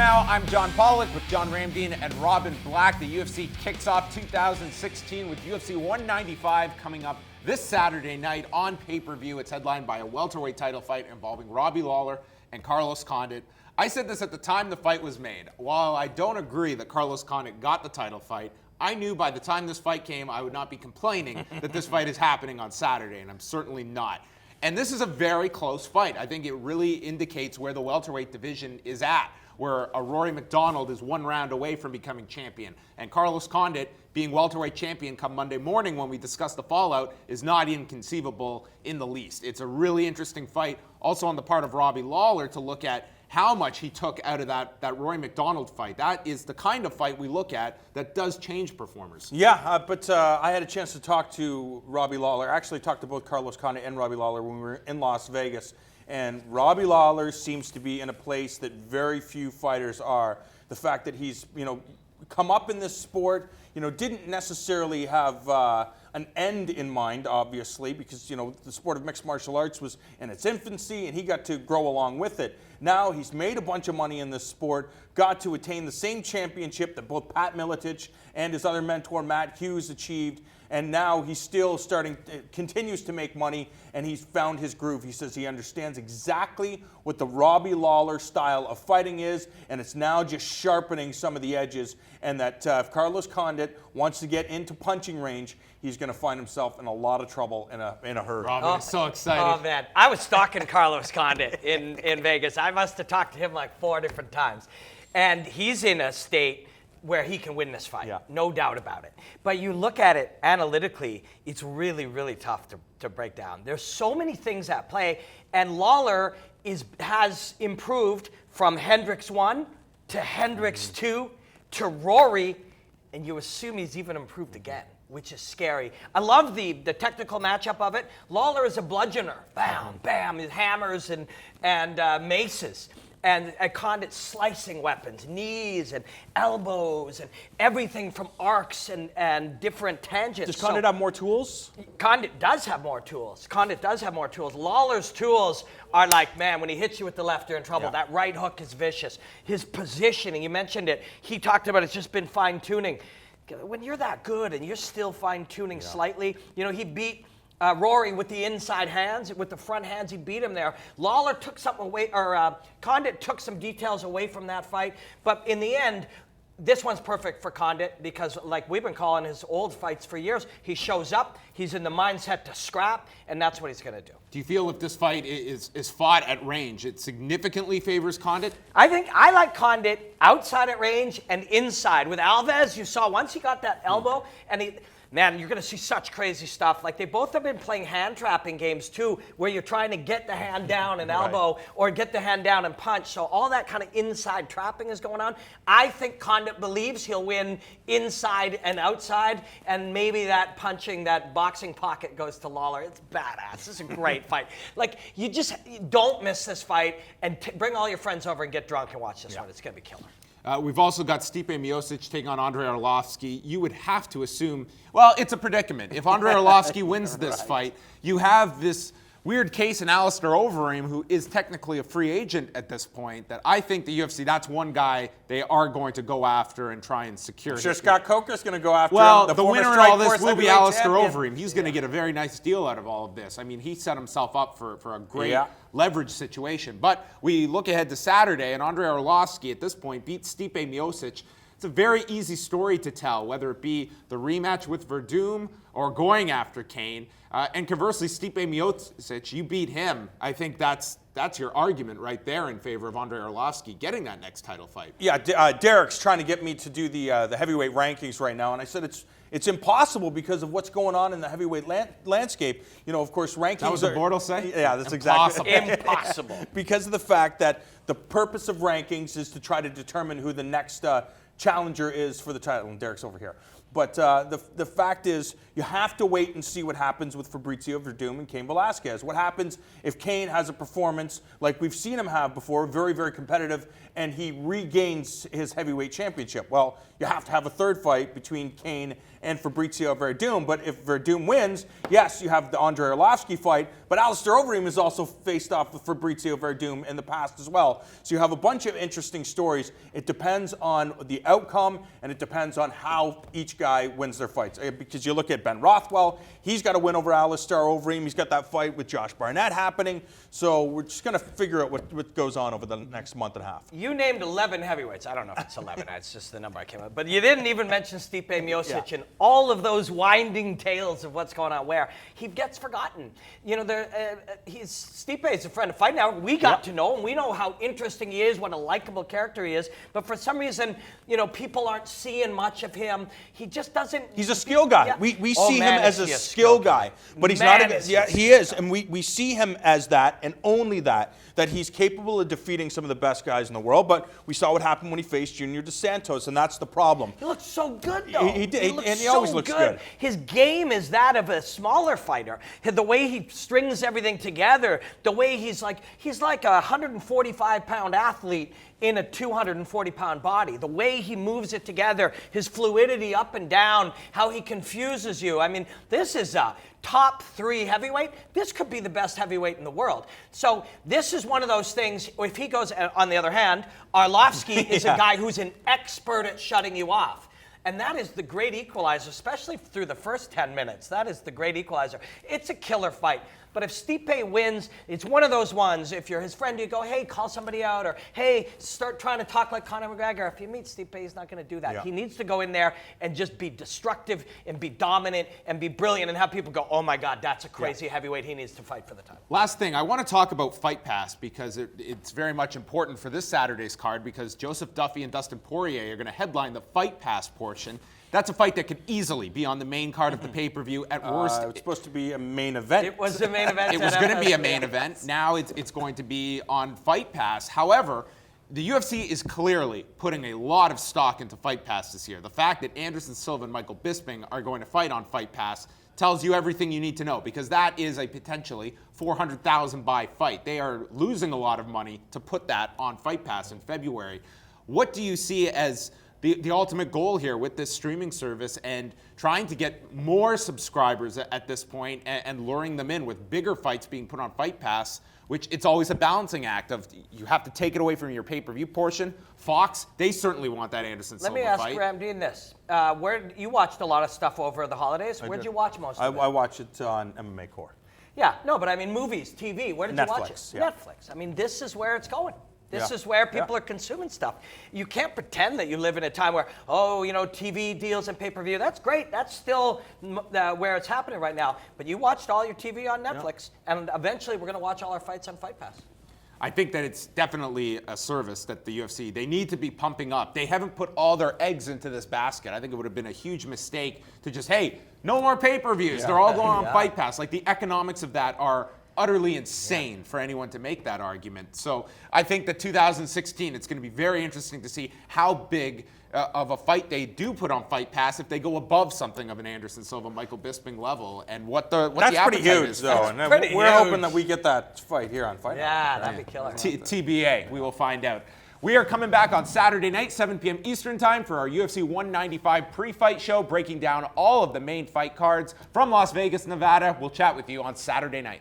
now. I'm John Pollock with John Ramdeen and Robin Black. The UFC kicks off 2016 with UFC 195 coming up this Saturday night on pay-per-view. It's headlined by a welterweight title fight involving Robbie Lawler and Carlos Condit. I said this at the time the fight was made. While I don't agree that Carlos Condit got the title fight, I knew by the time this fight came, I would not be complaining that this fight is happening on Saturday, and I'm certainly not. And this is a very close fight. I think it really indicates where the welterweight division is at, where a Rory McDonald is one round away from becoming champion. And Carlos Condit being welterweight champion come Monday morning when we discuss the fallout is not inconceivable in the least. It's a really interesting fight, also on the part of Robbie Lawler, to look at how much he took out of that Rory McDonald fight. That is the kind of fight we look at that does change performers. Yeah, but I had a chance to talk to Robbie Lawler. I actually talked to both Carlos Condit and Robbie Lawler when we were in Las Vegas. And Robbie Lawler seems to be in a place that very few fighters are. The fact that he's, come up in this sport, didn't necessarily have an end in mind, obviously, because, the sport of mixed martial arts was in its infancy and he got to grow along with it. Now he's made a bunch of money in this sport, got to attain the same championship that both Pat Miocic and his other mentor, Matt Hughes, achieved. And now he's still continues to make money, and he's found his groove. He says he understands exactly what the Robbie Lawler style of fighting is, and it's now just sharpening some of the edges. And that if Carlos Condit wants to get into punching range, he's going to find himself in a lot of trouble in a hurry. Robin is so excited. Oh, man. I was stalking Carlos Condit in Vegas. I must have talked to him like 4 different times. And he's in a state where he can win this fight, no doubt about it. But you look at it analytically, it's really, really tough to break down. There's so many things at play, and Lawler has improved from Hendricks 1 to Hendricks 2 to Rory, and you assume he's even improved again, which is scary. I love the technical matchup of it. Lawler is a bludgeoner, bam, bam, with hammers and maces. And Condit slicing weapons, knees and elbows and everything from arcs and different tangents. Does Condit have more tools? Condit does have more tools. Lawler's tools are like, man, when he hits you with the left, you're in trouble. That right hook is vicious. His positioning, you mentioned it. He talked about it's just been fine-tuning. When you're that good and you're still fine-tuning slightly, he beat Rory with the inside hands, with the front hands, he beat him there. Lawler took something away, or Condit took some details away from that fight. But in the end, this one's perfect for Condit because, like we've been calling his old fights for years, he shows up, he's in the mindset to scrap, and that's what he's going to do. Do you feel if this fight is fought at range, it significantly favors Condit? I think I like Condit outside at range and inside. With Alves, you saw once he got that elbow, and man, you're going to see such crazy stuff. Like, they both have been playing hand trapping games, too, where you're trying to get the hand down and elbow or get the hand down and punch. So all that kind of inside trapping is going on. I think Condit believes he'll win inside and outside, and maybe that punching, that boxing pocket goes to Lawler. It's badass. This is a great fight. Like, you just don't miss this fight, and bring all your friends over and get drunk and watch this one. It's going to be killer. We've also got Stipe Miocic taking on Andre Arlovski. You would have to assume, well, it's a predicament. If Andre Arlovski wins this fight, you have this weird case in Alistair Overeem, who is technically a free agent at this point, that I think the UFC, that's one guy they are going to go after and try and secure. I'm sure Scott Coker's going to go after him. Well, the winner in all this will be Alistair Overeem. He's going to get a very nice deal out of all of this. I mean, he set himself up for a great leverage situation. But we look ahead to Saturday, and Andre Arlovski at this point beat Stipe Miocic. It's a very easy story to tell, whether it be the rematch with Verdum or going after Kane. And conversely, Stipe Miocic, you beat him. I think that's your argument right there in favor of Andre Arlovski getting that next title fight. Yeah, Derek's trying to get me to do the heavyweight rankings right now, and I said it's impossible because of what's going on in the heavyweight landscape. Of course, rankings. That was what Bort'll say? Yeah, that's Impossible. exactly Impossible. Because of the fact that the purpose of rankings is to try to determine who the next challenger is for the title, and Derek's over here. But the fact is, you have to wait and see what happens with Fabrizio Verdum and Cain Velasquez. What happens if Cain has a performance like we've seen him have before, very, very competitive, and he regains his heavyweight championship? Well, you have to have a third fight between Cain and Fabrizio Verdum. But if Verdum wins, yes, you have the Andre Arlovski fight, but Alistair Overeem has also faced off with Fabrizio Verdum in the past as well. So you have a bunch of interesting stories. It depends on the outcome, and it depends on how each guy wins their fights. Because you look at Ben Rothwell, he's got to win over Alistair Overeem. He's got that fight with Josh Barnett happening. So we're just going to figure out what goes on over the next month and a half. You named 11 heavyweights. I don't know if it's 11. It's just the number I came up. But you didn't even mention Stipe Miocic and all of those winding tales of what's going on where. He gets forgotten. You know, Stipe is a friend of Fight Network. We got to know him. We know how interesting he is, what a likable character he is. But for some reason, you know, people aren't seeing much of him. He just doesn't. He's a skill guy. Yeah. We see him as a skill guy. But he's not he is. And we see him as that and only that he's capable of defeating some of the best guys in the world. But we saw what happened when he faced Junior Dos Santos, and that's the problem. He looks so good, though. He did, and he so always looks good. His game is that of a smaller fighter. The way he strings everything together, the way he's like a 145-pound athlete in a 240-pound body. The way he moves it together, his fluidity up and down, how he confuses you. I mean, this is a top 3 heavyweight. This could be the best heavyweight in the world. So this is one of those things, if he goes, on the other hand, Arlovski is a guy who's an expert at shutting you off. And that is the great equalizer, especially through the first 10 minutes. That is the great equalizer. It's a killer fight. But if Stipe wins, it's one of those ones, if you're his friend, you go, hey, call somebody out, or hey, start trying to talk like Conor McGregor. If you meet Stipe, he's not going to do that. Yeah. He needs to go in there and just be destructive and be dominant and be brilliant and have people go, oh my God, that's a crazy heavyweight. He needs to fight for the title. Last thing, I want to talk about Fight Pass because it's very much important for this Saturday's card because Joseph Duffy and Dustin Poirier are going to headline the Fight Pass portion. That's a fight that could easily be on the main card of the pay-per-view. At worst, it's supposed to be a main event. It was a main event. It was going to be a main event. Now it's going to be on Fight Pass. However, the UFC is clearly putting a lot of stock into Fight Pass this year. The fact that Anderson Silva and Michael Bisping are going to fight on Fight Pass tells you everything you need to know because that is a potentially $400,000 buy fight. They are losing a lot of money to put that on Fight Pass in February. What do you see as the ultimate goal here with this streaming service and trying to get more subscribers at this point and luring them in with bigger fights being put on Fight Pass, which it's always a balancing act of you have to take it away from your pay-per-view portion. Fox, they certainly want that Anderson Silva fight. Let me ask Ramdean this. Where you watched a lot of stuff over the holidays. Where'd you watch most of it? I watch it on MMA Core. Yeah, no, but I mean movies, TV. Where did you watch it? Yeah. Netflix. I mean, this is where it's going. This is where people are consuming stuff. You can't pretend that you live in a time where, TV deals and pay-per-view. That's great. That's still where it's happening right now. But you watched all your TV on Netflix, and eventually we're going to watch all our fights on Fight Pass. I think that it's definitely a service that the UFC, they need to be pumping up. They haven't put all their eggs into this basket. I think it would have been a huge mistake to just, hey, no more pay-per-views. They're all going on Fight Pass. Like the economics of that are utterly insane for anyone to make that argument. So I think that 2016, it's going to be very interesting to see how big of a fight they do put on Fight Pass if they go above something of an Anderson Silva, Michael Bisping level, and what the That's appetite pretty huge, is. though. And we're hoping that we get that fight here on Fight Pass. Yeah, that'd be killer. TBA, we will find out. We are coming back on Saturday night, 7 p.m. Eastern Time for our UFC 195 pre-fight show, breaking down all of the main fight cards from Las Vegas, Nevada. We'll chat with you on Saturday night.